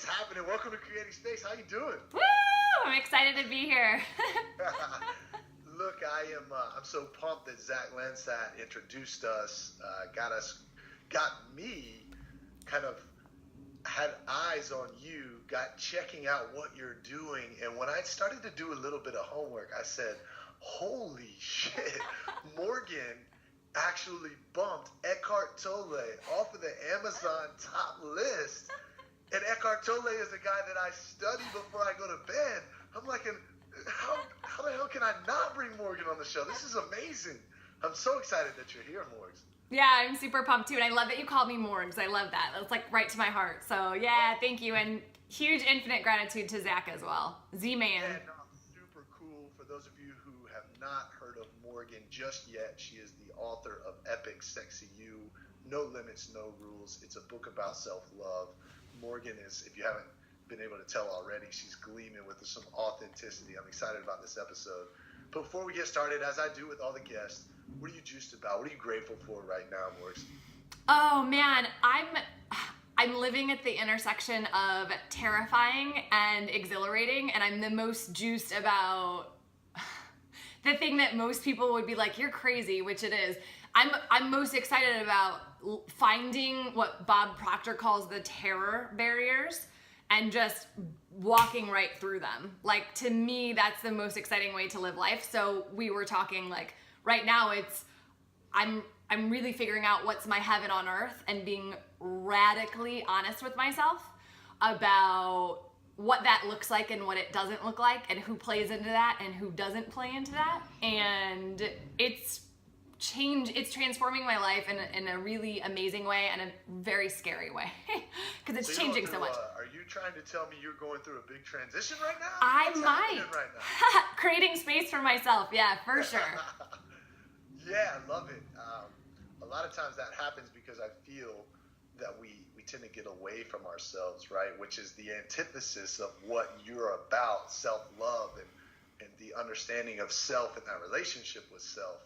is happening? Welcome to Creating Space. How you doing? Woo! I'm excited to be here. Look, I'm so pumped that Zach Lansat introduced us, got me kind of had eyes on you, got checking out what you're doing. And when I started to do a little bit of homework, I said, holy shit, Morgan actually bumped Eckhart Tolle off of the Amazon top list. And Eckhart Tolle is a guy that I study before I go to bed. I'm like, how the hell can I not bring Morgan on the show? This is amazing. I'm so excited that you're here, Morgs. Yeah, I'm super pumped too, and I love that you called me Morgs. I love that. That's like right to my heart. So yeah, thank you, and huge infinite gratitude to Zach as well. Z-Man. Yeah, no, super cool. For those of you who have not heard of Morgan just yet, she is the author of Epic Sexy You, No Limits, No Rules. It's a book about self-love. Morgan is, if you haven't been able to tell already, she's gleaming with some authenticity. I'm excited about this episode. But before we get started, as I do with all the guests, what are you juiced about? What are you grateful for right now, Morgs? Oh man, I'm living at the intersection of terrifying and exhilarating, and I'm the most juiced about the thing that most people would be like, you're crazy, which it is. I'm most excited about finding what Bob Proctor calls the terror barriers and just walking right through them. Like, to me, that's the most exciting way to live life. So we were talking like, right now I'm really figuring out what's my heaven on earth and being radically honest with myself about what that looks like and what it doesn't look like and who plays into that and who doesn't play into that. And it's transforming my life in a really amazing way and a very scary way because it's changing so much. Are you trying to tell me you're going through a big transition right now? What's might. Right now? Creating space for myself. Yeah, for sure. Yeah, I love it. A lot of times that happens because I feel that we tend to get away from ourselves, right? Which is the antithesis of what you're about, self-love and the understanding of self and that relationship with self.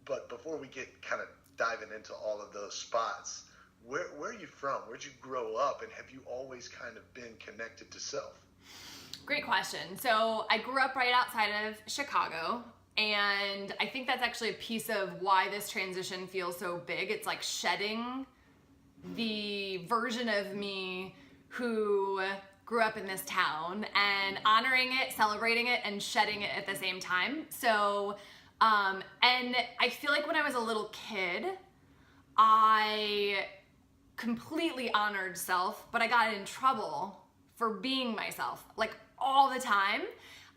But before we get kind of diving into all of those spots, where are you from? Where'd you grow up? And have you always kind of been connected to self? Great question. So I grew up right outside of Chicago. And I think that's actually a piece of why this transition feels so big. It's like shedding the version of me who grew up in this town and honoring it, celebrating it, and shedding it at the same time. So, and I feel like when I was a little kid, I completely honored self, but I got in trouble for being myself, like all the time.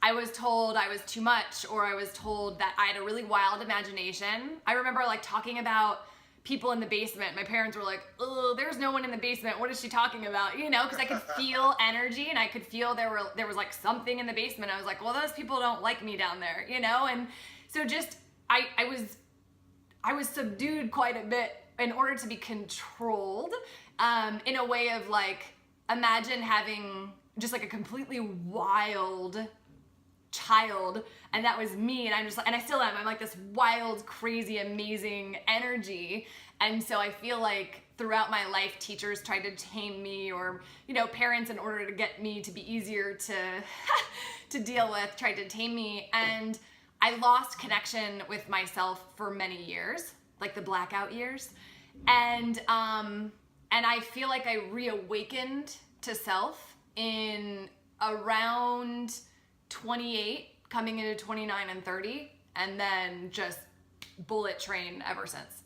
I was told I was too much, or I was told that I had a really wild imagination. I remember like talking about people in the basement. My parents were like, oh, there's no one in the basement. What is she talking about? You know, because I could feel energy and I could feel there was like something in the basement. I was like, well, those people don't like me down there, you know? And so just, I was subdued quite a bit in order to be controlled, in a way of like, imagine having just like a completely wild child, and that was me, and I'm just like, and I still am, I'm like this wild, crazy, amazing energy. And so I feel like throughout my life, teachers tried to tame me, or, you know, parents, in order to get me to be easier to to deal with, tried to tame me. And I lost connection with myself for many years, like the blackout years. And I feel like I reawakened to self in around 28, coming into 29 and 30, and then just bullet train ever since.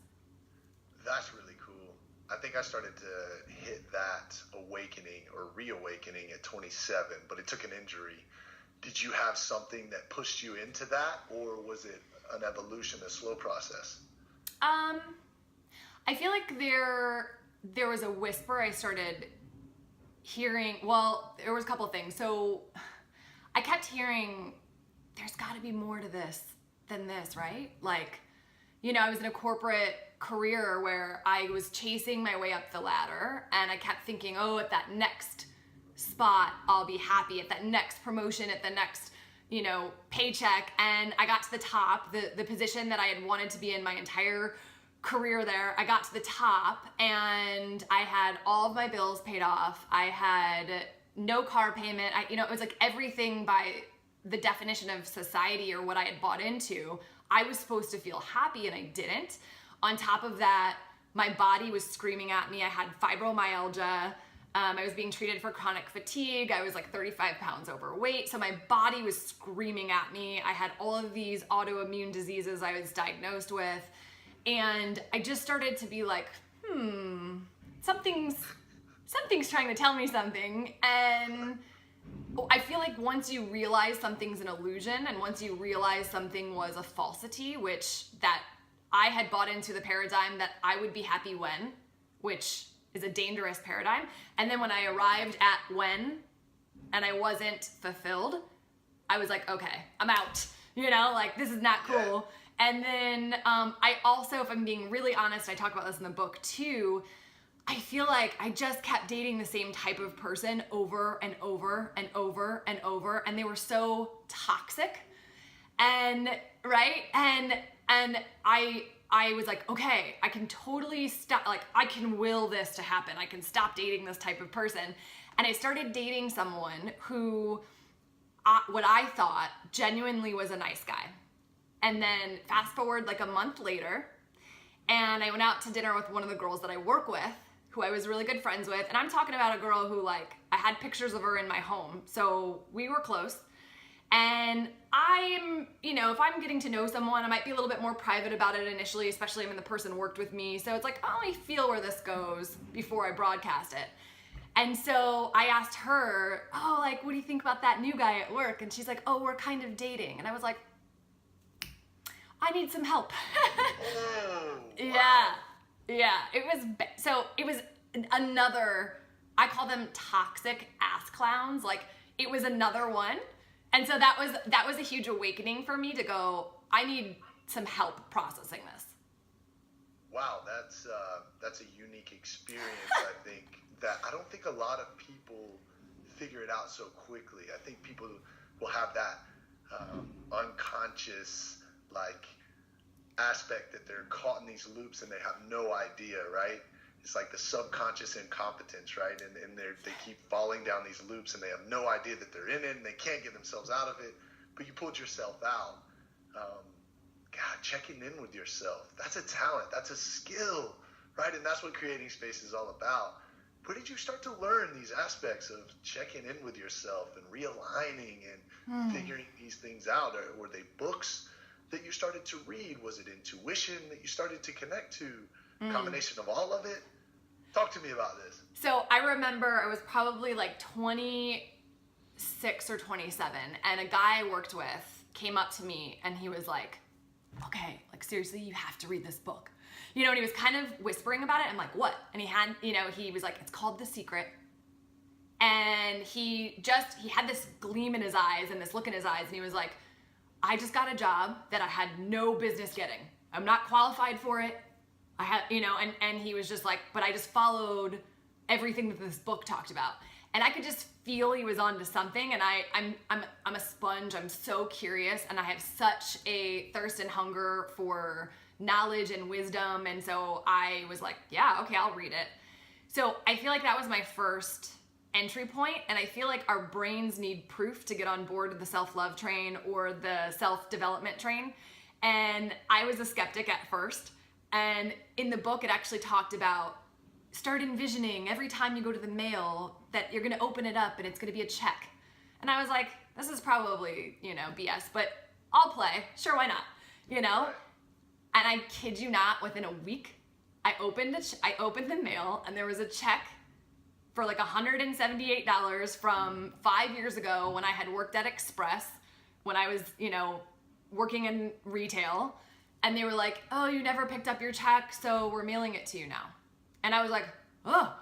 That's really cool. I think I started to hit that awakening or reawakening at 27, but it took an injury. Did you have something that pushed you into that, or was it an evolution, a slow process? I feel like there was a whisper I started hearing. Well, there was a couple of things. So I kept hearing, there's got to be more to this than this, right? Like, you know, I was in a corporate career where I was chasing my way up the ladder, and I kept thinking, oh, at that next spot, I'll be happy, at that next promotion, at the next, you know, paycheck. And I got to the top, the position that I had wanted to be in my entire career there. I got to the top and I had all of my bills paid off. I had no car payment. It was like everything by the definition of society or what I had bought into. I was supposed to feel happy and I didn't. On top of that, my body was screaming at me. I had fibromyalgia. I was being treated for chronic fatigue. I was like 35 pounds overweight. So my body was screaming at me. I had all of these autoimmune diseases I was diagnosed with. And I just started to be like, something's trying to tell me something. And I feel like once you realize something's an illusion, and once you realize something was a falsity, that I had bought into the paradigm that I would be happy when, which is a dangerous paradigm. And then when I arrived at when and I wasn't fulfilled, I was like, okay, I'm out. Like, this is not cool. Yeah. And then I also, if I'm being really honest, I talk about this in the book too, I feel like I just kept dating the same type of person over and over and over and over. And they were so toxic. And right. And I was like, okay, I can totally stop. Like, I can will this to happen. I can stop dating this type of person. And I started dating someone who, what I thought genuinely was a nice guy. And then fast forward like a month later, and I went out to dinner with one of the girls that I work with, who I was really good friends with. And I'm talking about a girl who, like, I had pictures of her in my home. So we were close. And I'm, if I'm getting to know someone, I might be a little bit more private about it initially, especially when the person worked with me. So it's like, oh, I feel where this goes before I broadcast it. And so I asked her, oh, like, what do you think about that new guy at work? And she's like, oh, we're kind of dating. And I was like, I need some help. Oh, Yeah. wow. Yeah. It was another, I call them toxic ass clowns. Like, it was another one. And so that was a huge awakening for me to go, I need some help processing this. Wow, that's a unique experience. I don't think a lot of people figure it out so quickly. I think people will have that unconscious aspect that they're caught in these loops and they have no idea, right? It's like the subconscious incompetence, right? And they keep falling down these loops and they have no idea that they're in it and they can't get themselves out of it. But you pulled yourself out. God, checking in with yourself. That's a talent. That's a skill, right? And that's what creating space is all about. Where did you start to learn these aspects of checking in with yourself and realigning and figuring these things out? Or were they books that you started to read? Was it intuition that you started to connect to? Combination of all of it? Talk to me about this. So I remember I was probably like 26 or 27, and a guy I worked with came up to me and he was like, okay, like, seriously, you have to read this book. And he was kind of whispering about it. I'm like, what? And he was like, it's called The Secret. And he had this gleam in his eyes and this look in his eyes. And he was like, I just got a job that I had no business getting. I'm not qualified for it. I had, and he was just like, but I just followed everything that this book talked about. And I could just feel he was onto something. And I'm a sponge. I'm so curious. And I have such a thirst and hunger for knowledge and wisdom. And so I was like, yeah, okay, I'll read it. So I feel like that was my first entry point. And I feel like our brains need proof to get on board the self-love train or the self-development train. And I was a skeptic at first. And in the book, it actually talked about start envisioning every time you go to the mail that you're going to open it up and it's going to be a check. And I was like, this is probably, BS, but I'll play. Sure, why not? And I kid you not, within a week, I opened the mail and there was a check for like $178 from 5 years ago when I had worked at Express, when I was, working in retail. And they were like, oh, you never picked up your check, so we're mailing it to you now. And I was like, oh.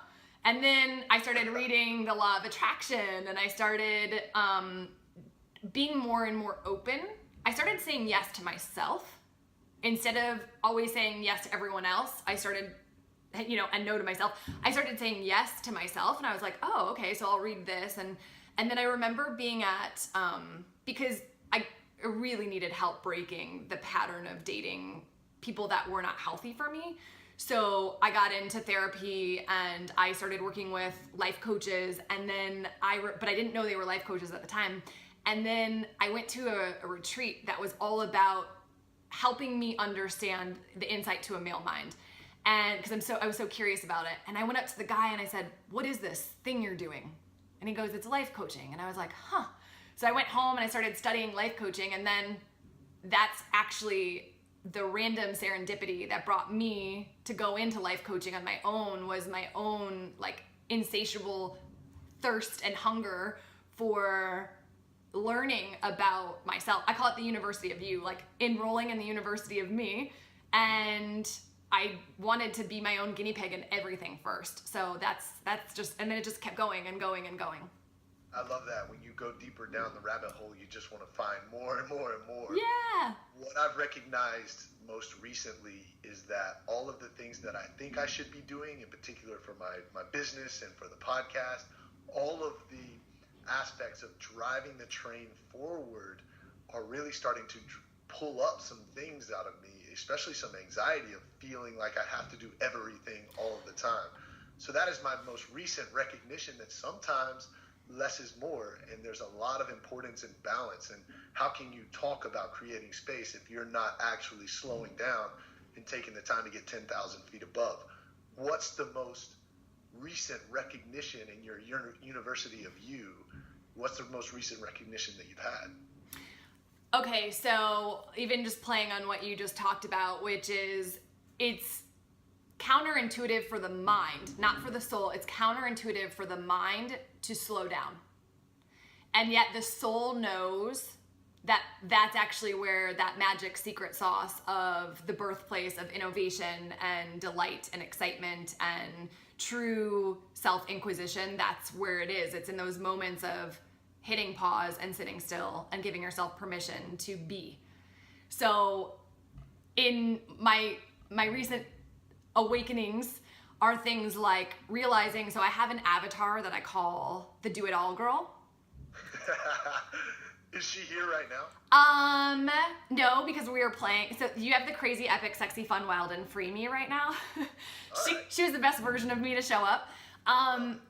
And then I started reading The Law of Attraction, and I started being more and more open. I started saying yes to myself. Instead of always saying yes to everyone else, I started, and no to myself. I started saying yes to myself, and I was like, oh, okay, so I'll read this. And then I remember being at, because I really needed help breaking the pattern of dating people that were not healthy for me. So I got into therapy and I started working with life coaches, and then but I didn't know they were life coaches at the time. And then I went to a retreat that was all about helping me understand the insight to a male mind. And because I was so curious about it. And I went up to the guy and I said, "What is this thing you're doing?" And he goes, "It's life coaching." And I was like, "Huh." So I went home and I started studying life coaching, and then that's actually the random serendipity that brought me to go into life coaching on my own, was my own like insatiable thirst and hunger for learning about myself. I call it the University of You, like enrolling in the University of Me. And I wanted to be my own guinea pig in everything first. So that's just, and then it just kept going and going and going. I love that. When you go deeper down the rabbit hole, you just want to find more and more and more. Yeah. What I've recognized most recently is that all of the things that I think I should be doing, in particular for my business and for the podcast, all of the aspects of driving the train forward are really starting to pull up some things out of me, especially some anxiety of feeling like I have to do everything all of the time. So that is my most recent recognition, that sometimes less is more, and there's a lot of importance and balance. And how can you talk about creating space if you're not actually slowing down and taking the time to get 10,000 feet above? What's the most recent recognition in your University of You? What's the most recent recognition that you've had? Okay, so even just playing on what you just talked about, which is, it's counterintuitive for the mind, not for the soul. It's counterintuitive for the mind to slow down. And yet the soul knows that that's actually where that magic secret sauce of the birthplace of innovation and delight and excitement and true self-inquisition, that's where it is. It's in those moments of hitting pause and sitting still and giving yourself permission to be. So in my recent awakenings are things like realizing, so I have an avatar that I call the do-it-all girl. Is she here right now? No, because we were playing. So you have the crazy, epic, sexy, fun, wild, and free me right now. She was the best version of me to show up.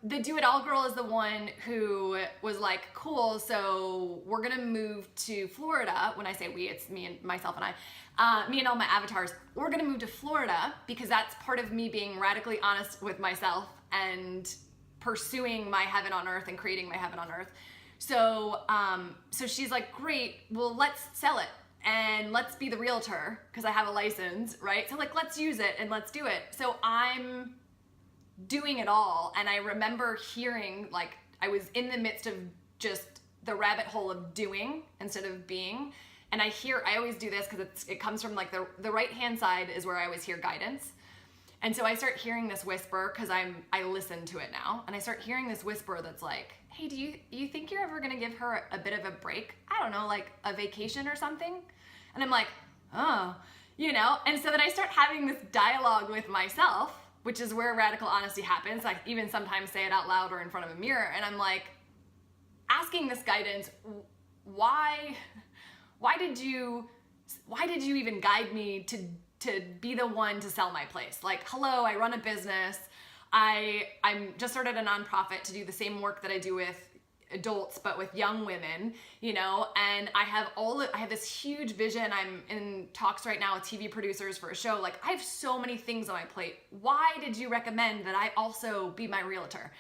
The do-it-all girl is the one who was like, cool, so we're gonna move to Florida. When I say we, it's me and myself and I. Me and all my avatars. We're gonna move to Florida because that's part of me being radically honest with myself and pursuing my heaven on earth and creating my heaven on earth. So she's like, great, well, let's sell it and let's be the realtor because I have a license, right? So like, let's use it and let's do it. So I'm doing it all. And I remember hearing, like, I was in the midst of just the rabbit hole of doing instead of being. And I always do this because it comes from like the right hand side is where I always hear guidance. And so I start hearing this whisper because I listen to it now. And I start hearing this whisper that's like, hey, do you think you're ever going to give her a bit of a break? I don't know, like a vacation or something? And I'm like, oh, you know? And so then I start having this dialogue with myself, which is where radical honesty happens. I even sometimes say it out loud or in front of a mirror. And I'm like, asking this guidance, why did you even guide me to be the one to sell my place? Like, hello, I run a business. I'm just started a nonprofit to do the same work that I do with adults, but with young women, you know, and I have this huge vision. I'm in talks right now with TV producers for a show. Like, I have so many things on my plate. Why did you recommend that I also be my realtor?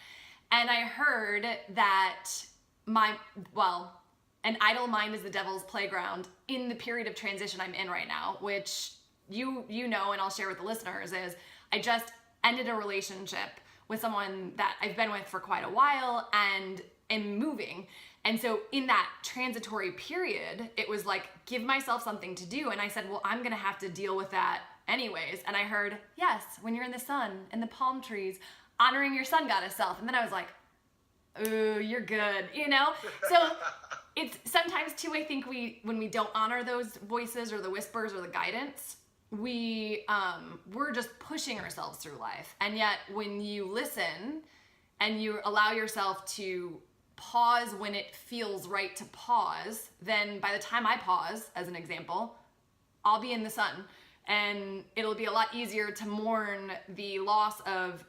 And I heard that an idle mind is the devil's playground in the period of transition I'm in right now, which you know, and I'll share with the listeners, is I just ended a relationship with someone that I've been with for quite a while and am moving. And so in that transitory period, it was like, give myself something to do. And I said, well, I'm going to have to deal with that anyways. And I heard, yes, when you're in the sun and the palm trees, honoring your sun goddess self. And then I was like, ooh, you're good, you know? So it's sometimes too, I think when we don't honor those voices or the whispers or the guidance, we're just pushing ourselves through life. And yet when you listen and you allow yourself to pause when it feels right to pause, then by the time I pause, as an example, I'll be in the sun and it'll be a lot easier to mourn the loss of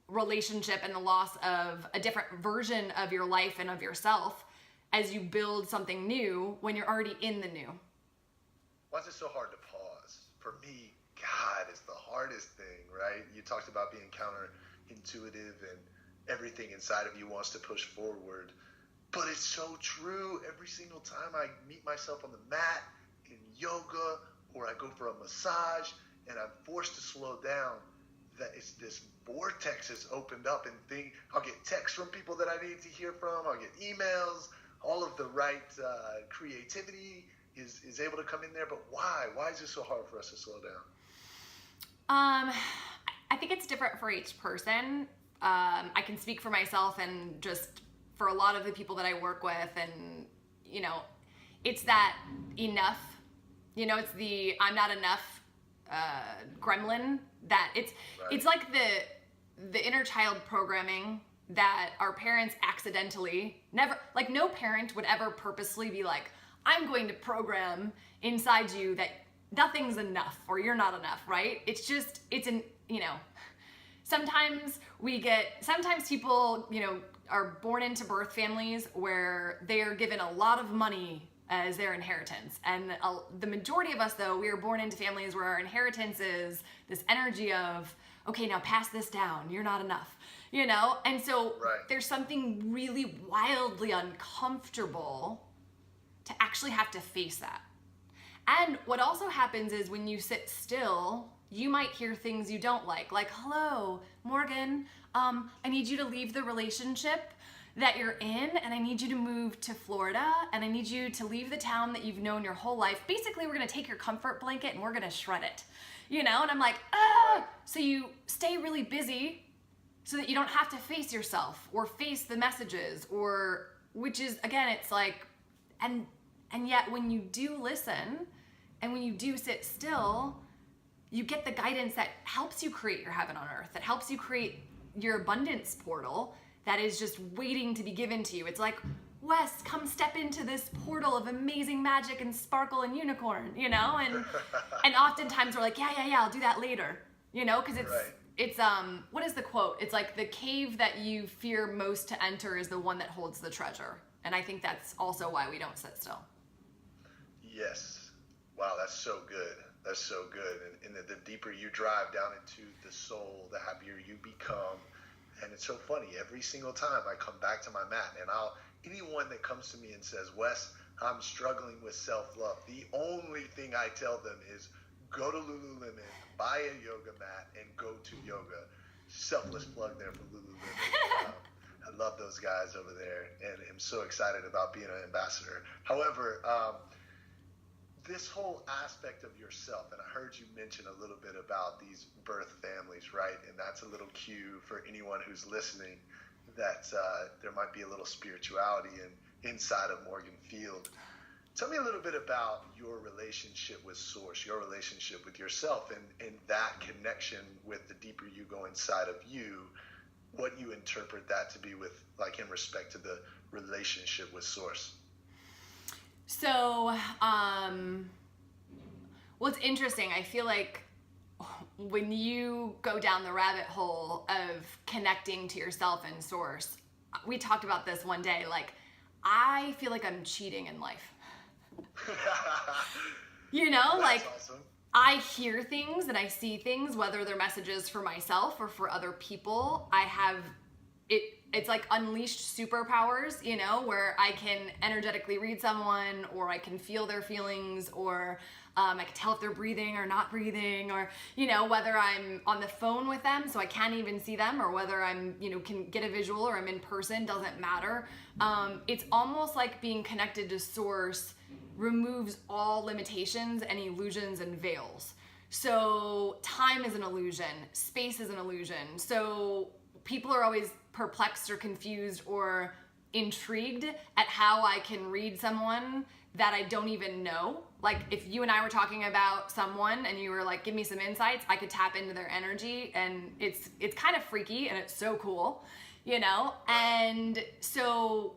relationship and the loss of a different version of your life and of yourself as you build something new when you're already in the new. Why is it so hard to pause? For me, God, it's the hardest thing, right? You talked about being counterintuitive and everything inside of you wants to push forward. But it's so true. Every single time I meet myself on the mat in yoga or I go for a massage and I'm forced to slow down, that it's this vortex has opened up and I'll get texts from people that I need to hear from. I'll get emails. All of the right creativity is able to come in there. But why? Why is it so hard for us to slow down? I think it's different for each person. I can speak for myself and just for a lot of the people that I work with, and it's that enough. It's the I'm not enough gremlin. That it's like the inner child programming that our parents accidentally never, like no parent would ever purposely be like, I'm going to program inside you that nothing's enough or you're not enough, right? Sometimes people, are born into birth families where they are given a lot of money as their inheritance. And the majority of us, though, we are born into families where our inheritance is this energy of, okay, now pass this down, you're not enough, And so There's something really wildly uncomfortable to actually have to face that. And what also happens is when you sit still, you might hear things you don't like, hello, Morgan, I need you to leave the relationship that you're in, and I need you to move to Florida, and I need you to leave the town that you've known your whole life. Basically, we're gonna take your comfort blanket and we're gonna shred it, and I'm like, so you stay really busy so that you don't have to face yourself or face the messages, which is, again, it's like, and yet when you do listen and when you do sit still, you get the guidance that helps you create your heaven on earth, that helps you create your abundance portal that is just waiting to be given to you. It's like, Wes, come step into this portal of amazing magic and sparkle and unicorn, and oftentimes we're like, yeah, I'll do that later, because it's what is the quote? It's like the cave that you fear most to enter is the one that holds the treasure. And I think that's also why we don't sit still. Yes. Wow, that's so good. That's so good. And the deeper you drive down into the soul, the happier you become. And it's so funny. Every single time I come back to my mat, and anyone that comes to me and says, Wes, I'm struggling with self-love, the only thing I tell them is go to Lululemon, buy a yoga mat, and go to yoga. Selfless plug there for Lululemon. I love those guys over there, and I'm so excited about being an ambassador. However, this whole aspect of yourself, and I heard you mention a little bit about these birth families, right? And that's a little cue for anyone who's listening that there might be a little spirituality inside of Morgan Field. Tell me a little bit about your relationship with Source, your relationship with yourself, and that connection with the deeper you go inside of you, what you interpret that to be with, like, in respect to the relationship with Source. So, well, it's interesting. I feel like when you go down the rabbit hole of connecting to yourself and Source, we talked about this one day, like, I feel like I'm cheating in life. That's awesome. I hear things and I see things, whether they're messages for myself or for other people. I have it's like unleashed superpowers, where I can energetically read someone, or I can feel their feelings, or I can tell if they're breathing or not breathing, or, whether I'm on the phone with them so I can't even see them, or whether I'm, can get a visual or I'm in person, doesn't matter. It's almost like being connected to Source removes all limitations and illusions and veils. So time is an illusion, space is an illusion. So people are always perplexed or confused or intrigued at how I can read someone that I don't even know. Like, if you and I were talking about someone and you were like, give me some insights, I could tap into their energy, and it's kind of freaky and it's so cool, And so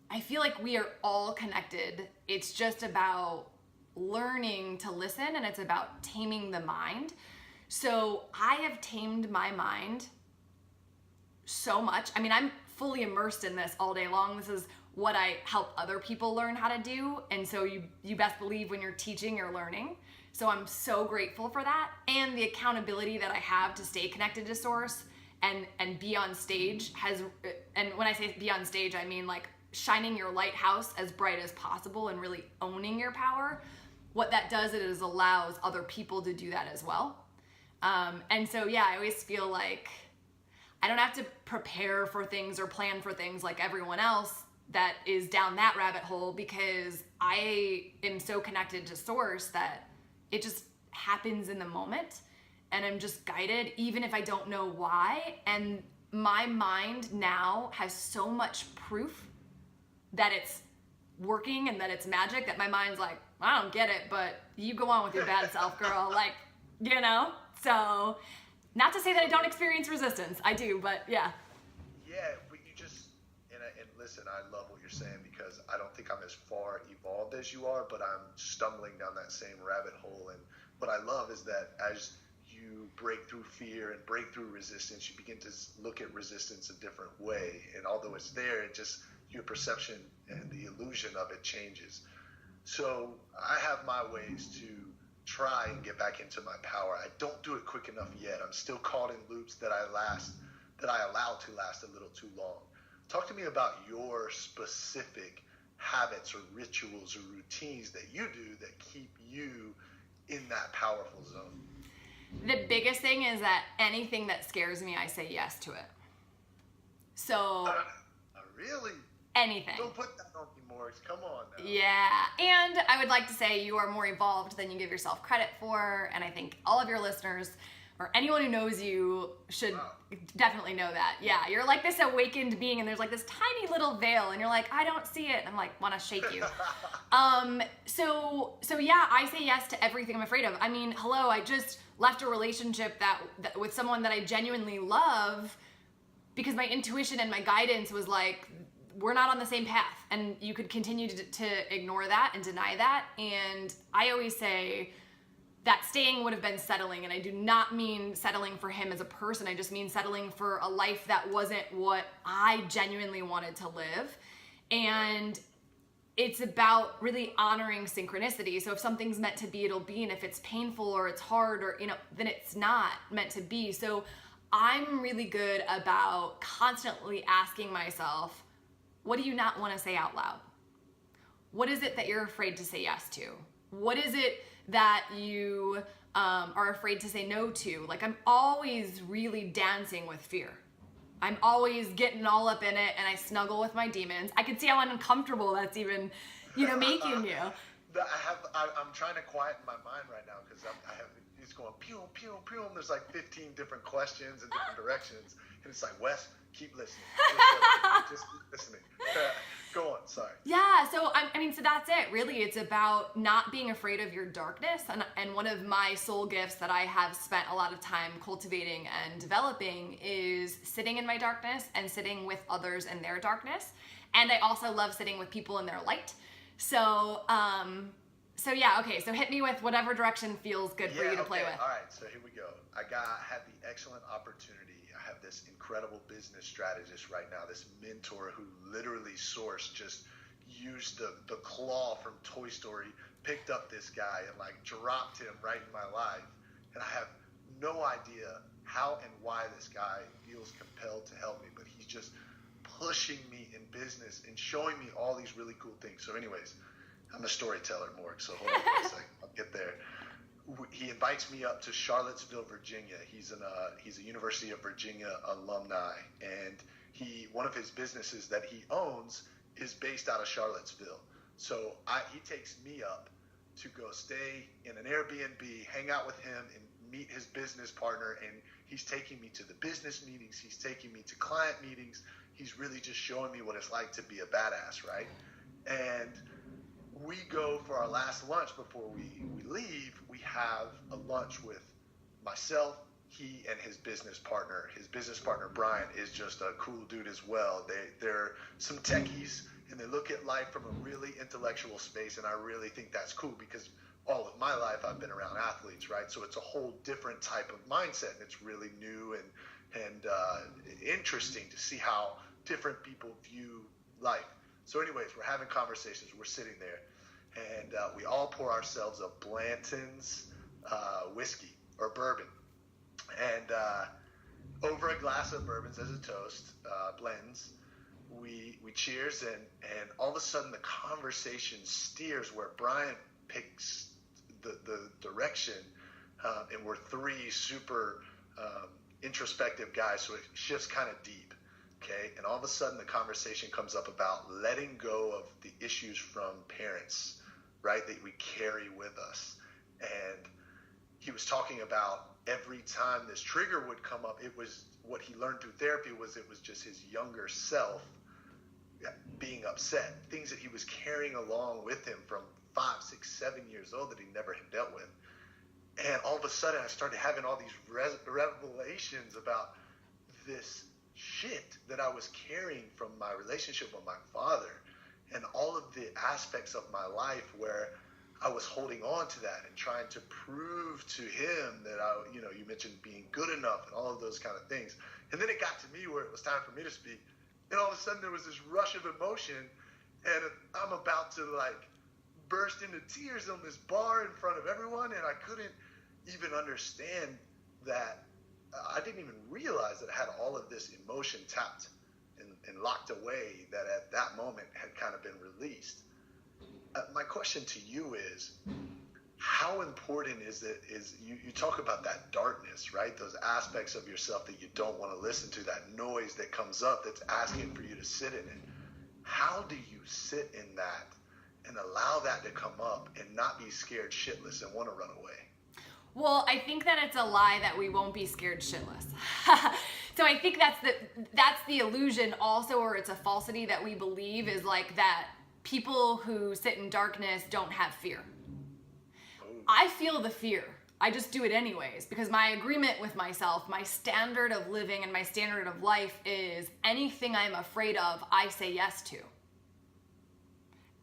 I feel like we are all connected. It's just about learning to listen, and it's about taming the mind. So I have tamed my mind so much. I mean, I'm fully immersed in this all day long. This is what I help other people learn how to do. And so you best believe when you're teaching, you're learning. So I'm so grateful for that. And the accountability that I have to stay connected to source and be on stage and when I say be on stage, I mean like shining your lighthouse as bright as possible and really owning your power. What that does is allows other people to do that as well. And so, yeah, I always feel like I don't have to prepare for things or plan for things like everyone else that is down that rabbit hole, because I am so connected to source that it just happens in the moment and I'm just guided even if I don't know why. And my mind now has so much proof that it's working and that it's magic that my mind's like, I don't get it, but you go on with your bad self, girl. Like, you know? So, not to say that I don't experience resistance. I do, but yeah. Yeah, but you just, and listen, I love what you're saying, because I don't think I'm as far evolved as you are, but I'm stumbling down that same rabbit hole. And what I love is that as you break through fear and break through resistance, you begin to look at resistance a different way. And although it's there, it just, your perception and the illusion of it changes. So I have my ways to try and get back into my power. I don't do it quick enough yet. I'm still caught in loops that I allow to last a little too long. Talk to me about your specific habits or rituals or routines that you do that keep you in that powerful zone. The biggest thing is that anything that scares me, I say yes to it. So really? Anything. Don't put that on me, Morris. Come on now. Yeah. And I would like to say you are more evolved than you give yourself credit for. And I think all of your listeners or anyone who knows you should definitely know that. Yeah. You're like this awakened being and there's like this tiny little veil and you're like, I don't see it. And I'm like, want to shake you. So yeah, I say yes to everything I'm afraid of. I mean, hello, I just left a relationship that with someone that I genuinely love because my intuition and my guidance was like, we're not on the same path, and you could continue to ignore that and deny that. And I always say that staying would have been settling, and I do not mean settling for him as a person. I just mean settling for a life that wasn't what I genuinely wanted to live. And it's about really honoring synchronicity. So if something's meant to be, it'll be, and if it's painful or it's hard or, then it's not meant to be. So I'm really good about constantly asking myself, what do you not want to say out loud? What is it that you're afraid to say yes to? What is it that you are afraid to say no to? Like, I'm always really dancing with fear. I'm always getting all up in it, and I snuggle with my demons. I can see how uncomfortable that's even, making you. I'm trying to quieten my mind right now because it's going pew, pew, pew. There's like 15 different questions and different directions. And it's like, Wes, keep listening. Just keep listening. Go on, sorry. Yeah, so so that's it. Really, it's about not being afraid of your darkness. And one of my soul gifts that I have spent a lot of time cultivating and developing is sitting in my darkness and sitting with others in their darkness. And I also love sitting with people in their light. So yeah, okay, so hit me with whatever direction feels good for you to play with. All right, so here we go. I had the excellent opportunity. I have this incredible business strategist right now, this mentor who literally just used the claw from Toy Story, picked up this guy and like dropped him right in my life. And I have no idea how and why this guy feels compelled to help me, but he's just pushing me in business and showing me all these really cool things. So anyways, I'm a storyteller, Morg, so hold on for a second. I'll get there. He invites me up to Charlottesville, Virginia. He's a University of Virginia alumni, and one of his businesses that he owns is based out of Charlottesville. So he takes me up to go stay in an Airbnb, hang out with him, and meet his business partner. And he's taking me to the business meetings. He's taking me to client meetings. He's really just showing me what it's like to be a badass, right? And we go for our last lunch before we leave. We have a lunch with myself, he, and his business partner. His business partner, Brian, is just a cool dude as well. They're some techies, and they look at life from a really intellectual space, and I really think that's cool because all of my life I've been around athletes, right? So it's a whole different type of mindset, and it's really new and interesting to see how different people view life. So anyways, we're having conversations, we're sitting there, and we all pour ourselves a Blanton's whiskey or bourbon, and over a glass of bourbons as a toast, blends, we cheers, and all of a sudden the conversation steers where Brian picks the direction, and we're three super introspective guys, so it shifts kind of deep, okay? And all of a sudden the conversation comes up about letting go of the issues from parents, right, that we carry with us. And he was talking about every time this trigger would come up, it was what he learned through therapy was it was just his younger self being upset, things that he was carrying along with him from 5, 6, 7 years old that he never had dealt with. And all of a sudden I started having all these revelations about this shit that I was carrying from my relationship with my father, and all of the aspects of my life where I was holding on to that and trying to prove to him that you mentioned being good enough and all of those kind of things. And then it got to me where it was time for me to speak. And all of a sudden there was this rush of emotion, and I'm about to burst into tears on this bar in front of everyone, and I couldn't even understand that. I didn't even realize that I had all of this emotion tapped and locked away that at that moment had kind of been released. My question to you is, how important is you talk about that darkness, right? Those aspects of yourself that you don't want to listen to, that noise that comes up that's asking for you to sit in it. How do you sit in that and allow that to come up and not be scared shitless and want to run away? Well, I think that it's a lie that we won't be scared shitless. So I think that's the illusion also, or it's a falsity that we believe is that people who sit in darkness don't have fear. I feel the fear. I just do it anyways, because my agreement with myself, my standard of living and my standard of life is anything I'm afraid of, I say yes to.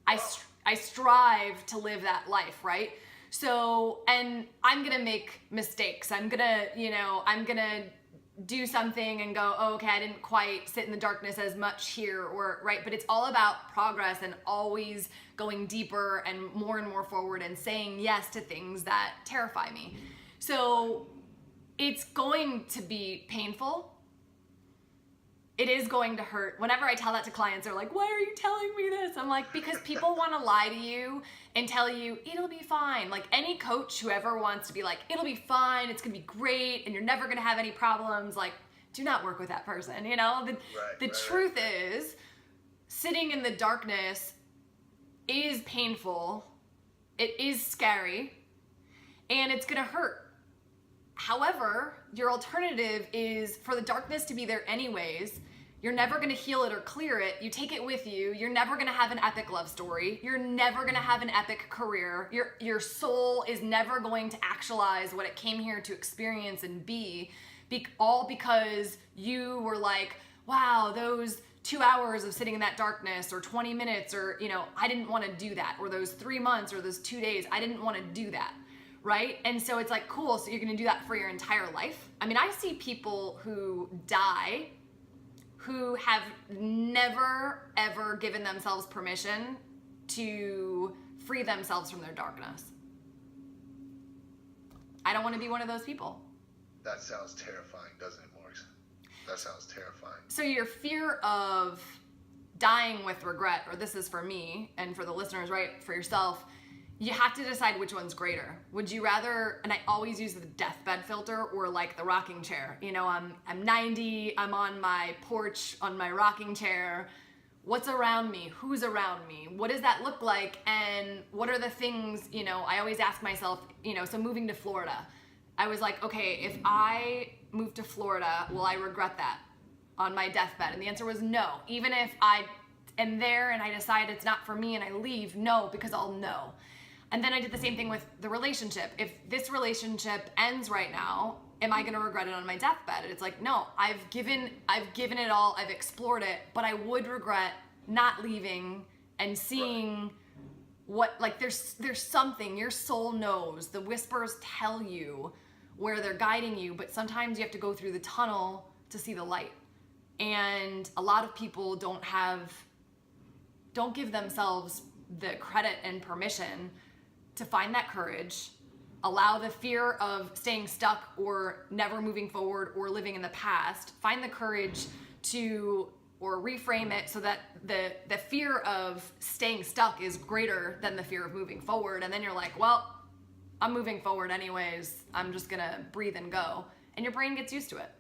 I strive to live that life, right? So, and I'm gonna make mistakes. I'm gonna do something and go, oh, okay, I didn't quite sit in the darkness as much here, or right, but it's all about progress and always going deeper and more forward and saying yes to things that terrify me. So it's going to be painful. It is going to hurt. Whenever I tell that to clients, they're like, why are you telling me this? I'm like, because people want to lie to you and tell you it'll be fine. Like any coach who ever wants to be like, it'll be fine, it's gonna be great, and you're never gonna have any problems, like, do not work with that person, The truth is, sitting in the darkness is painful, it is scary, and it's gonna hurt. However, your alternative is for the darkness to be there anyways. You're never going to heal it or clear it. You take it with you. You're never going to have an epic love story. You're never going to have an epic career. Your soul is never going to actualize what it came here to experience and be all because you were like, wow, those 2 hours of sitting in that darkness, or 20 minutes, or, I didn't want to do that, or those 3 months or those 2 days, I didn't want to do that. Right? And so it's like, cool, so you're going to do that for your entire life? I mean, I see people who die who have never, ever given themselves permission to free themselves from their darkness. I don't want to be one of those people. That sounds terrifying, doesn't it, Morris? That sounds terrifying. So your fear of dying with regret, or this is for me and for the listeners, right, for yourself, you have to decide which one's greater. Would you rather, and I always use the deathbed filter or the rocking chair. I'm 90, I'm on my porch on my rocking chair. What's around me? Who's around me? What does that look like? And what are the things, I always ask myself, so moving to Florida, I was like, okay, if I move to Florida, will I regret that on my deathbed? And the answer was no. Even if I am there and I decide it's not for me and I leave, no, because I'll know. And then I did the same thing with the relationship. If this relationship ends right now, am I gonna regret it on my deathbed? And it's like, no, I've given it all, I've explored it, but I would regret not leaving and seeing what, like there's something your soul knows. The whispers tell you where they're guiding you, but sometimes you have to go through the tunnel to see the light. And a lot of people don't give themselves the credit and permission to find that courage, allow the fear of staying stuck or never moving forward or living in the past, find the courage to, or reframe it so that the fear of staying stuck is greater than the fear of moving forward. And then you're like, well, I'm moving forward anyways. I'm just gonna breathe and go. And your brain gets used to it.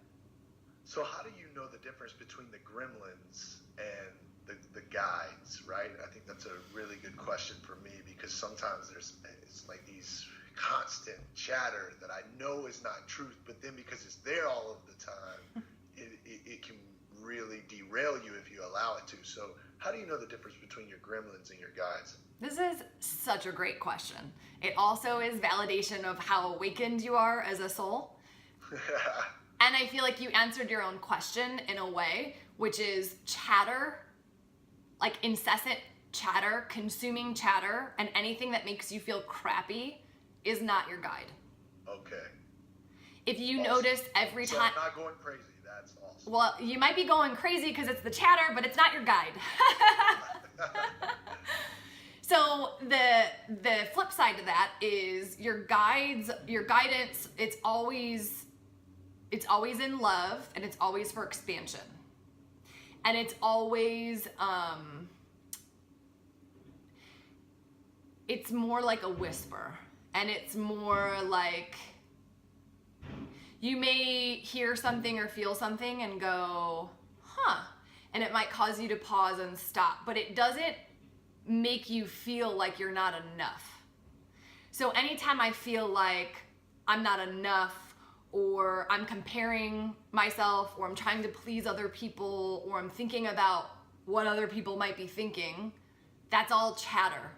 So how do you know the difference between the gremlins and the guides, right? I think that's a really good question for me, because sometimes it's like these constant chatter that I know is not truth, but then because it's there all of the time, it can really derail you if you allow it to. So how do you know the difference between your gremlins and your guides? This is such a great question. It also is validation of how awakened you are as a soul. And I feel like you answered your own question in a way, which is chatter, like incessant chatter, consuming chatter, and anything that makes you feel crappy is not your guide. Okay. If you notice every time... I'm not going crazy. That's awesome. Well, you might be going crazy because it's the chatter, but it's not your guide. So the flip side to that is your guidance, it's always in love, and it's always for expansion. And it's always, it's more like a whisper. And it's more like, you may hear something or feel something and go, huh. And it might cause you to pause and stop, but it doesn't make you feel like you're not enough. So anytime I feel like I'm not enough, or I'm comparing myself, or I'm trying to please other people, or I'm thinking about what other people might be thinking, that's all chatter.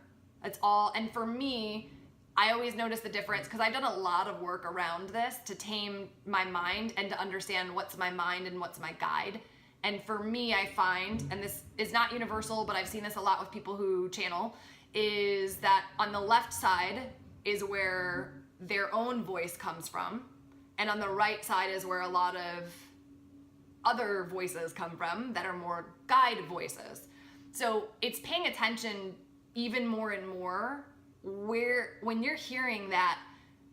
That's all. And for me, I always notice the difference, because I've done a lot of work around this to tame my mind and to understand what's my mind and what's my guide. And for me, I find, and this is not universal, but I've seen this a lot with people who channel, is that on the left side is where their own voice comes from. And on the right side is where a lot of other voices come from that are more guide voices. So it's paying attention even more and more when you're hearing that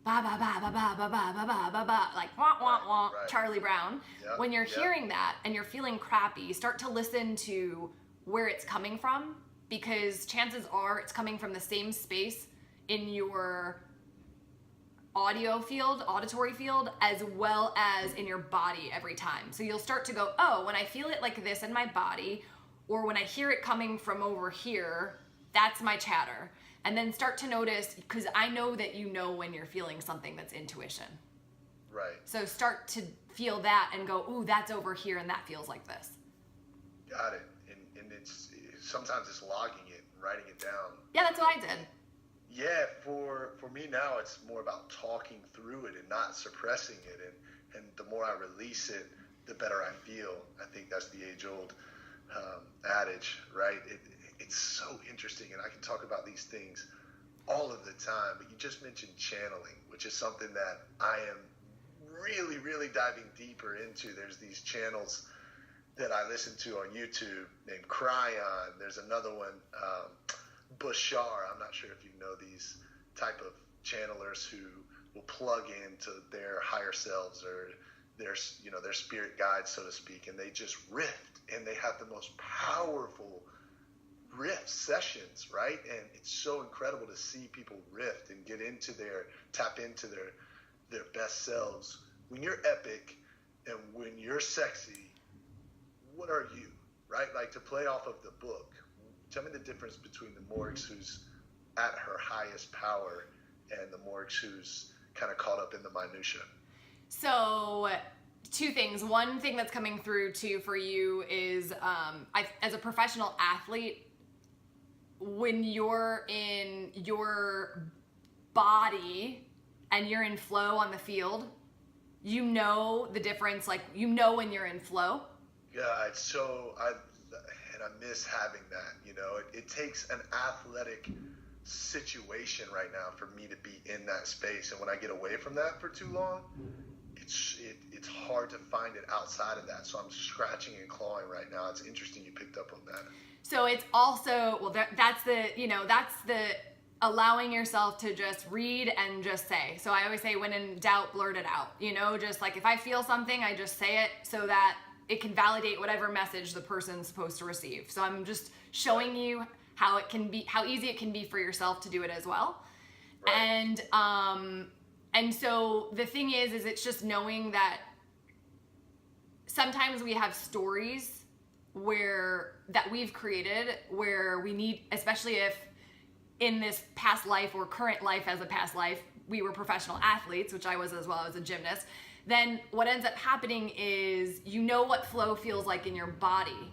ba ba ba ba ba ba ba ba ba ba ba, like wah wah wah, right. Charlie Brown. Yep, when you're hearing that and you're feeling crappy, start to listen to where it's coming from, because chances are it's coming from the same space in your auditory field, as well as in your body every time. So you'll start to go, oh, when I feel it like this in my body, or when I hear it coming from over here, that's my chatter. And then start to notice, because I know that you know when you're feeling something that's intuition. Right. So start to feel that and go, ooh, that's over here and that feels like this. Got it. And it's sometimes it's logging it and writing it down. Yeah, that's what I did. Yeah, for me now, it's more about talking through it and not suppressing it. And the more I release it, the better I feel. I think that's the age-old adage, right? It's so interesting, and I can talk about these things all of the time, but you just mentioned channeling, which is something that I am really, really diving deeper into. There's these channels that I listen to on YouTube named Cryon. There's another one, Bashar. I'm not sure if you know these type of channelers who will plug into their higher selves or their spirit guides, so to speak, and they just riff, and they have the most powerful riff sessions, right? And it's so incredible to see people riff and tap into their best selves. When you're epic and when you're sexy, what are you, right? Like, to play off of the book, tell me the difference between the Morgs who's at her highest power and the Morgs who's kind of caught up in the minutia. So two things. One thing that's coming through too for you is as a professional athlete, when you're in your body and you're in flow on the field, you know the difference, like you know when you're in flow. Yeah, it's so I miss having that, It takes an athletic situation right now for me to be in that space. And when I get away from that for too long, it's hard to find it outside of that. So I'm scratching and clawing right now. It's interesting you picked up on that. So it's also, well, that's the allowing yourself to just read and just say. So I always say, when in doubt, blurt it out. Just like if I feel something, I just say it so that it can validate whatever message the person's supposed to receive. So I'm just showing you how easy it can be for yourself to do it as well. Right. And so the thing is it's just knowing that sometimes we have stories that we've created where we need, especially if in this past life or current life as a past life, we were professional athletes, which I was as well as a gymnast, then what ends up happening is what flow feels like in your body.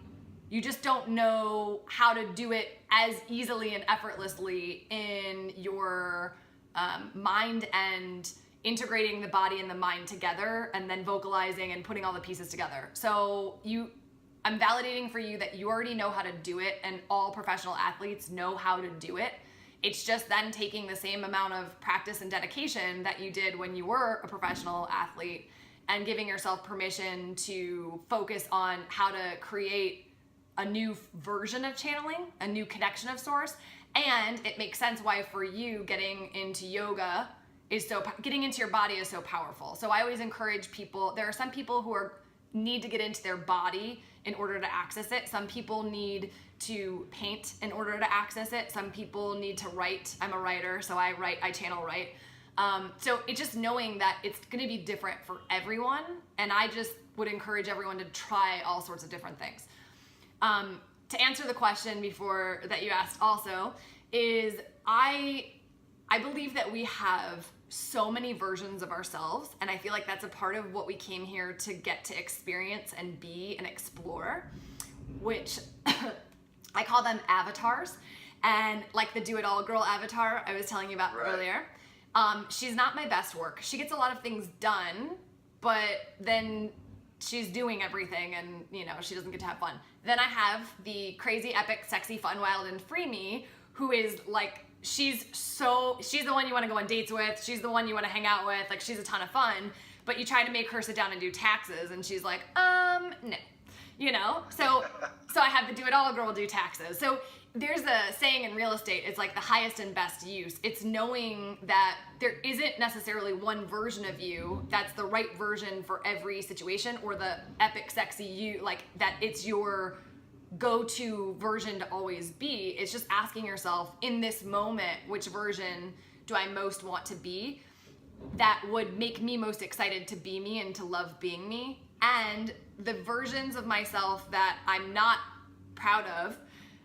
You just don't know how to do it as easily and effortlessly in your mind, and integrating the body and the mind together, and then vocalizing and putting all the pieces together. So I'm validating for you that you already know how to do it, and all professional athletes know how to do it. It's just then taking the same amount of practice and dedication that you did when you were a professional athlete, and giving yourself permission to focus on how to create a new version of channeling, a new connection of source. And it makes sense why for you getting into yoga getting into your body is so powerful. So I always encourage people, there are some people who need to get into their body in order to access it. Some people need to paint in order to access it. Some people need to write. I'm a writer, so I channel write. So it's just knowing that it's going to be different for everyone. And I just would encourage everyone to try all sorts of different things. To answer the question before that you asked also is I believe that we have so many versions of ourselves, and I feel like that's a part of what we came here to get to experience and be and explore, which I call them avatars. And like the do-it-all girl avatar I was telling you about earlier, she's not my best work. She gets a lot of things done, but then she's doing everything and she doesn't get to have fun. Then I have the crazy, epic, sexy, fun, wild, and free me, who is like, she's the one you want to go on dates with. She's the one you want to hang out with. Like, she's a ton of fun, but you try to make her sit down and do taxes, and she's like, no. So I have the do-it-all girl do taxes. So there's a saying in real estate, it's like the highest and best use. It's knowing that there isn't necessarily one version of you that's the right version for every situation, or the epic, sexy you, like that it's your go-to version to always be. It's just asking yourself, in this moment, which version do I most want to be that would make me most excited to be me and to love being me? And the versions of myself that I'm not proud of,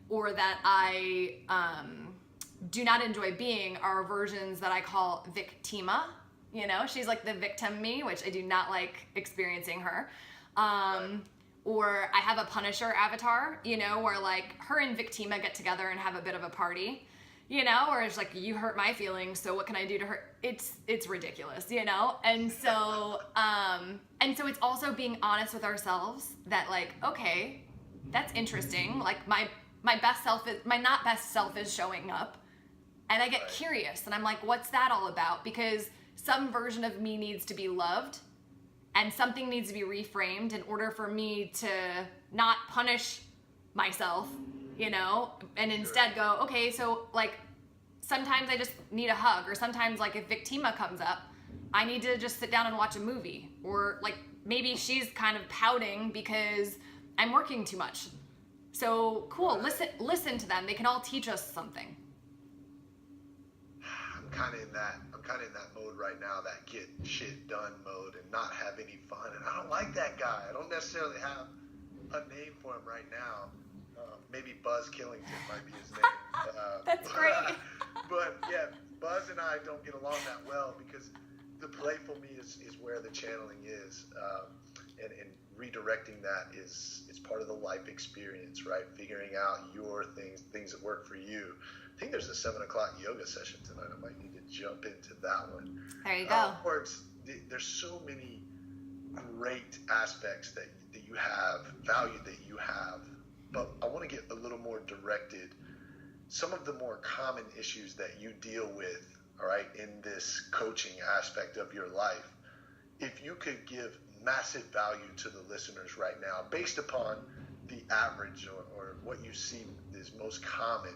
or that I do not enjoy being, are versions that I call victima. She's like the victim me, which I do not like experiencing her. Or I have a Punisher avatar, where like her and Victima get together and have a bit of a party, where it's like, you hurt my feelings, so what can I do to her? It's ridiculous, And so it's also being honest with ourselves that like, okay, that's interesting. Like my not best self is showing up, and I get curious and I'm like, what's that all about? Because some version of me needs to be loved, and something needs to be reframed in order for me to not punish myself, and instead go, okay, so like sometimes I just need a hug, or sometimes like if Victima comes up, I need to just sit down and watch a movie, or like maybe she's kind of pouting because I'm working too much. So cool, listen to them. They can all teach us something. I'm kind of in that mode right now, that get shit done mode, and not have any fun. And I don't like that guy. I don't necessarily have a name for him right now. Maybe Buzz Killington might be his name. That's great. But yeah, Buzz and I don't get along that well, because the playful me is where the channeling is. And redirecting that is part of the life experience, right? Figuring out your things that work for you. I think there's a 7:00 yoga session tonight. I might need to jump into that one. There you go. There's so many great aspects that you have, value that you have, but I want to get a little more directed some of the more common issues that you deal with, all right, in this coaching aspect of your life, if you could give massive value to the listeners right now, based upon the average or what you see is most common,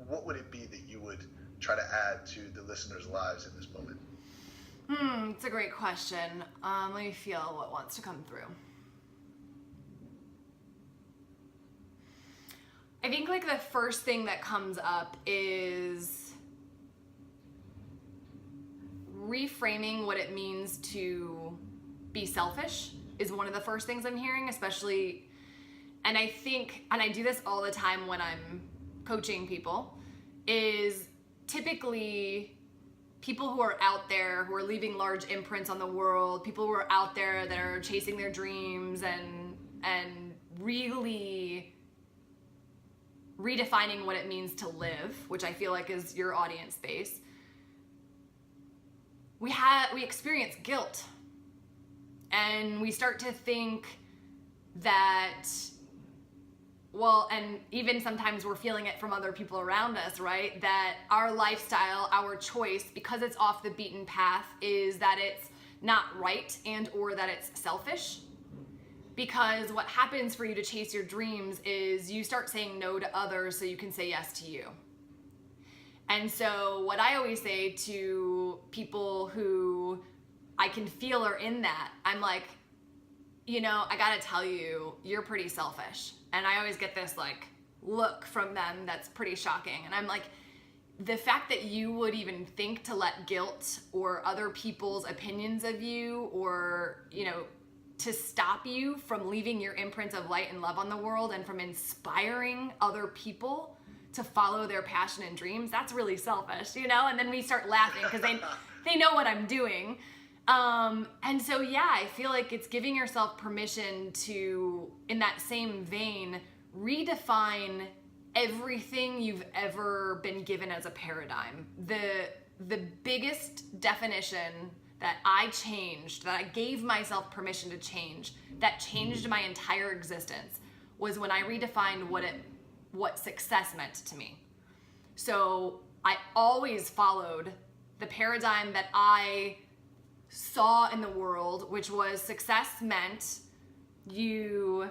what would it be that you would try to add to the listeners' lives in this moment? It's a great question. Let me feel what wants to come through. I think like the first thing that comes up is reframing what it means to be selfish is one of the first things I'm hearing, especially, and I think, and I do this all the time when I'm coaching people, is typically people who are out there, who are leaving large imprints on the world, people who are out there that are chasing their dreams and really redefining what it means to live, which I feel like is your audience base. We experience guilt, and we start to think that, well, and even sometimes we're feeling it from other people around us, right? That our lifestyle, our choice, because it's off the beaten path, is that it's not right and or that it's selfish. Because what happens for you to chase your dreams is you start saying no to others so you can say yes to you. And so what I always say to people who I can feel are in that, I'm like, you know, I gotta tell you, you're pretty selfish. And I always get this like look from them that's pretty shocking. And I'm like, the fact that you would even think to let guilt or other people's opinions of you or, you know, to stop you from leaving your imprint of light and love on the world and from inspiring other people to follow their passion and dreams, that's really selfish, you know? And then we start laughing because they know what I'm doing. And so, yeah, I feel like it's giving yourself permission to, in that same vein, redefine everything you've ever been given as a paradigm. The biggest definition that I changed, that I gave myself permission to change, that changed my entire existence, was when I redefined what success meant to me. So I always followed the paradigm that I saw in the world, which was success meant you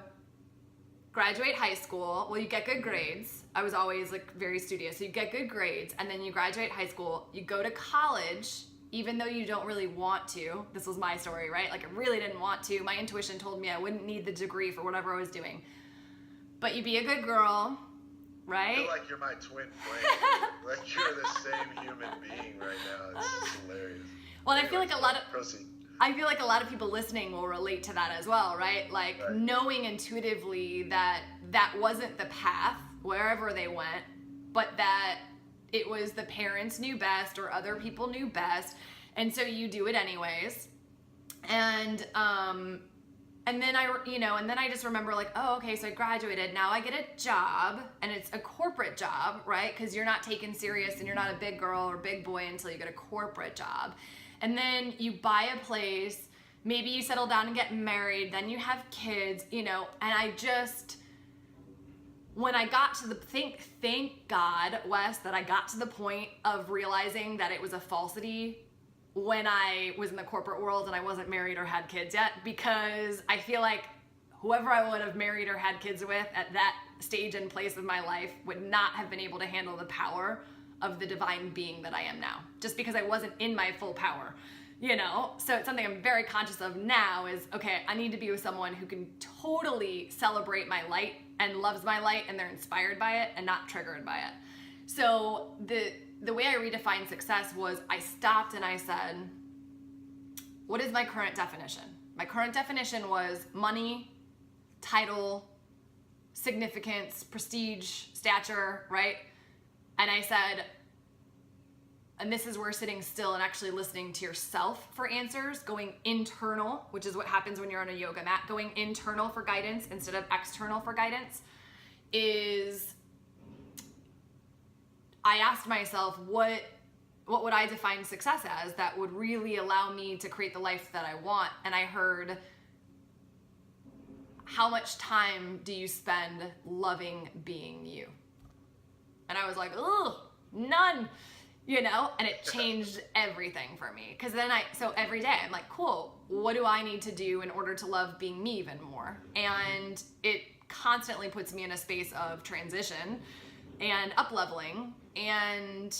graduate high school, well, you get good grades. I was always like very studious. So you get good grades, and then you graduate high school, you go to college, even though you don't really want to. This was my story, right? Like I really didn't want to. My intuition told me I wouldn't need the degree for whatever I was doing. But you be a good girl, right? I feel like you're my twin flame. Like you're the same human being right now. It's just hilarious. Well, I feel like proceed. I feel like a lot of people listening will relate to that as well, right? Like knowing intuitively that that wasn't the path wherever they went, but that it was the parents knew best or other people knew best, and so you do it anyways. And then I just remember like, oh, okay, so I graduated. Now I get a job, and it's a corporate job, right? Because you're not taken serious and you're not a big girl or big boy until you get a corporate job. And then you buy a place, maybe you settle down and get married, then you have kids, you know, and I just, when I got to thank God, Wes, that I got to the point of realizing that it was a falsity when I was in the corporate world and I wasn't married or had kids yet, because I feel like whoever I would have married or had kids with at that stage and place of my life would not have been able to handle the power of the divine being that I am now, just because I wasn't in my full power, you know? So it's something I'm very conscious of now is, okay, I need to be with someone who can totally celebrate my light and loves my light and they're inspired by it and not triggered by it. So the way I redefined success was I stopped and I said, what is my current definition? My current definition was money, title, significance, prestige, stature, right? And I said, and this is where sitting still and actually listening to yourself for answers, going internal, which is what happens when you're on a yoga mat, going internal for guidance instead of external for guidance, is I asked myself, what would I define success as that would really allow me to create the life that I want? And I heard, how much time do you spend loving being you? And I was like, ugh, none, you know? And it changed everything for me. Because then so every day I'm like, cool, what do I need to do in order to love being me even more? And it constantly puts me in a space of transition and up-leveling, and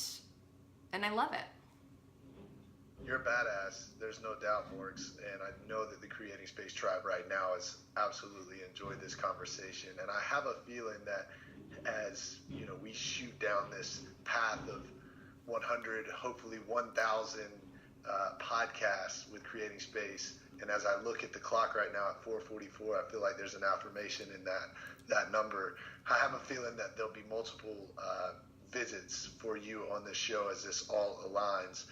I love it. You're a badass. There's no doubt, Morgs. And I know that the Creating Space tribe right now has absolutely enjoyed this conversation. And I have a feeling that as, you know, we shoot down this path of 100, hopefully 1,000 podcasts with Creating Space, and as I look at the clock right now at 4:44, I feel like there's an affirmation in that number. I have a feeling that there'll be multiple visits for you on this show as this all aligns.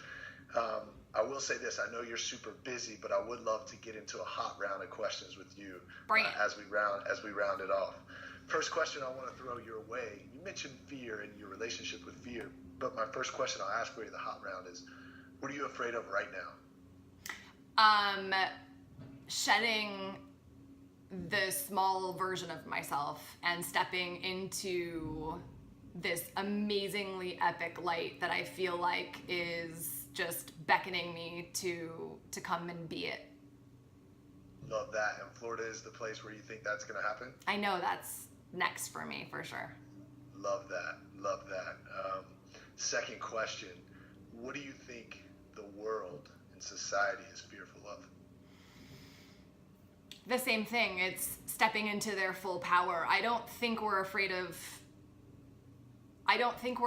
I will say this: I know you're super busy, but I would love to get into a hot round of questions with you as we round it off. First question I want to throw your way. You mentioned fear and your relationship with fear, but my first question I'll ask for you, the hot round, is what are you afraid of right now? Shedding the small version of myself and stepping into this amazingly epic light that I feel like is just beckoning me to come and be it. Love that. And Florida is the place where you think that's going to happen? I know that's next for me, for sure. Love that. Love that. Second question, what do you think the world and society is fearful of? The same thing. It's stepping into their full power. I don't think we're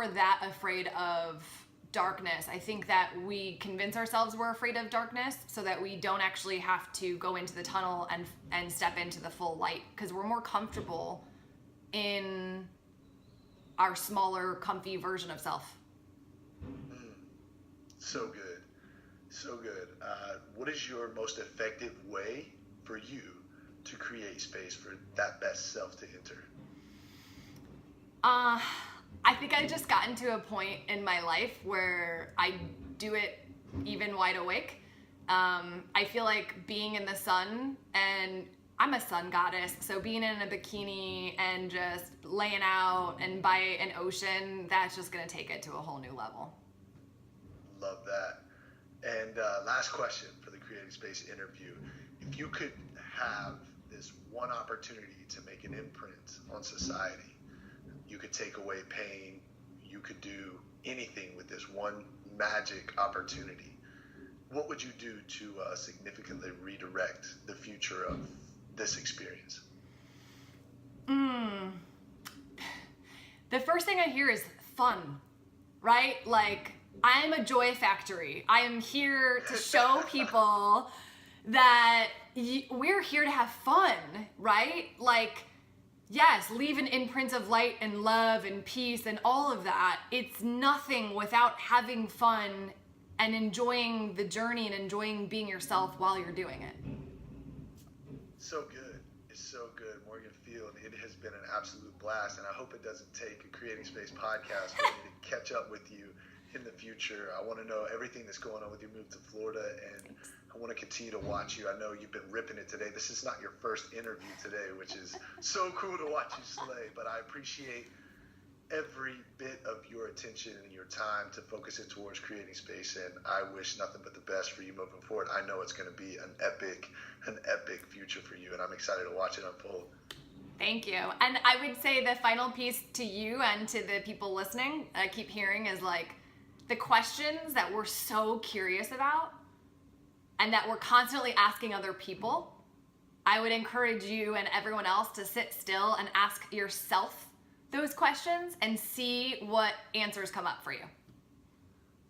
that afraid of darkness. I think that we convince ourselves we're afraid of darkness so that we don't actually have to go into the tunnel and step into the full light, because we're more comfortable in our smaller, comfy version of self. So good. So good. What is your most effective way for you to create space for that best self to enter? I think I just gotten to a point in my life where I do it even wide awake. I feel like being in the sun, and I'm a sun goddess, so being in a bikini and just laying out and by an ocean, that's just gonna take it to a whole new level. Love that. And last question for the Creating Space interview. If you could have this one opportunity to make an imprint on society, you could take away pain, you could do anything with this one magic opportunity, what would you do to significantly redirect the future of this experience? The first thing I hear is fun, right? Like, I am a joy factory. I am here to show people that we're here to have fun, right? Like, yes, leave an imprint of light and love and peace and all of that. It's nothing without having fun and enjoying the journey and enjoying being yourself while you're doing it. So good. It's so good. Morgan Field, it has been an absolute blast, and I hope it doesn't take a Creating Space podcast for me to catch up with you in the future. I want to know everything that's going on with your move to Florida, and I want to continue to watch you. I know you've been ripping it today. This is not your first interview today, which is so cool to watch you slay, but I appreciate every bit of your attention and your time to focus it towards Creating Space, and I wish nothing but the best for you moving forward. I know it's going to be an epic future for you, and I'm excited to watch it unfold. Thank you. And I would say the final piece to you and to the people listening, I keep hearing, is like, the questions that we're so curious about and that we're constantly asking other people, I would encourage you and everyone else to sit still and ask yourself those questions and see what answers come up for you.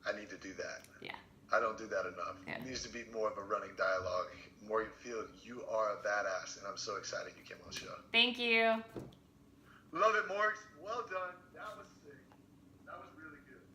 I need to do that. Yeah. I don't do that enough. Yeah. It needs to be more of a running dialogue. Morgan Field, you are a badass, and I'm so excited you came on the show. Thank you. Love it, Morgs. Well done.